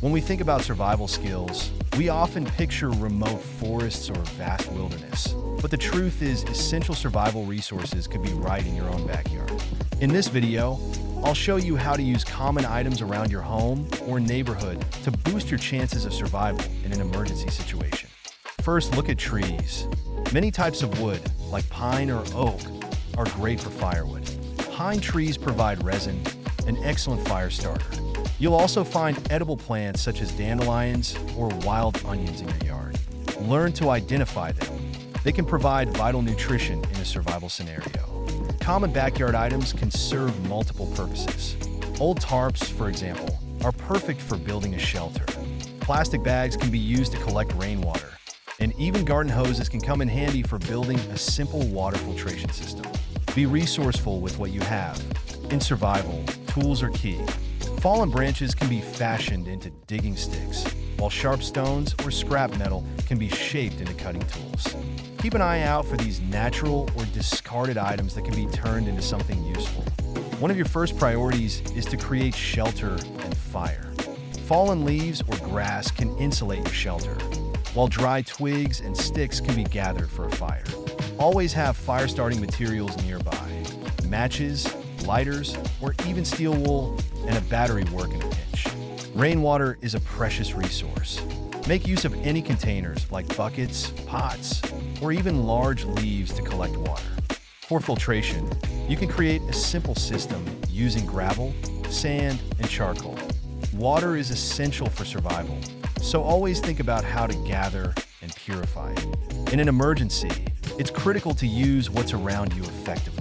When we think about survival skills, we often picture remote forests or vast wilderness. But the truth is, essential survival resources could be right in your own backyard. In this video, I'll show you how to use common items around your home or neighborhood to boost your chances of survival in an emergency situation. First, look at trees. Many types of wood, like pine or oak, are great for firewood. Pine trees provide resin, an excellent fire starter. You'll also find edible plants such as dandelions or wild onions in your yard. Learn to identify them. They can provide vital nutrition in a survival scenario. Common backyard items can serve multiple purposes. Old tarps, for example, are perfect for building a shelter. Plastic bags can be used to collect rainwater, and even garden hoses can come in handy for building a simple water filtration system. Be resourceful with what you have. In survival, tools are key. Fallen branches can be fashioned into digging sticks, while sharp stones or scrap metal can be shaped into cutting tools. Keep an eye out for these natural or discarded items that can be turned into something useful. One of your first priorities is to create shelter and fire. Fallen leaves or grass can insulate your shelter, while dry twigs and sticks can be gathered for a fire. Always have fire-starting materials nearby. Matches, lighters, or even steel wool and a battery work in a pinch. Rainwater is a precious resource. Make use of any containers like buckets, pots, or even large leaves to collect water. For filtration, you can create a simple system using gravel, sand, and charcoal. Water is essential for survival, so always think about how to gather and purify it. In an emergency, it's critical to use what's around you effectively.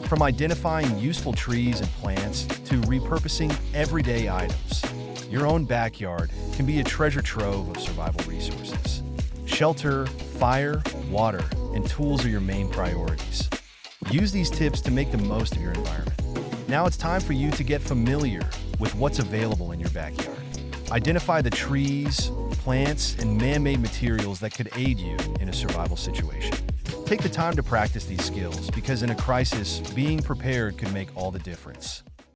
From identifying useful trees and plants to repurposing everyday items, your own backyard can be a treasure trove of survival resources. Shelter, fire, water, and tools are your main priorities. Use these tips to make the most of your environment. Now it's time for you to get familiar with what's available in your backyard. Identify the trees, plants, and man-made materials that could aid you in a survival situation. Take the time to practice these skills because in a crisis, being prepared could make all the difference.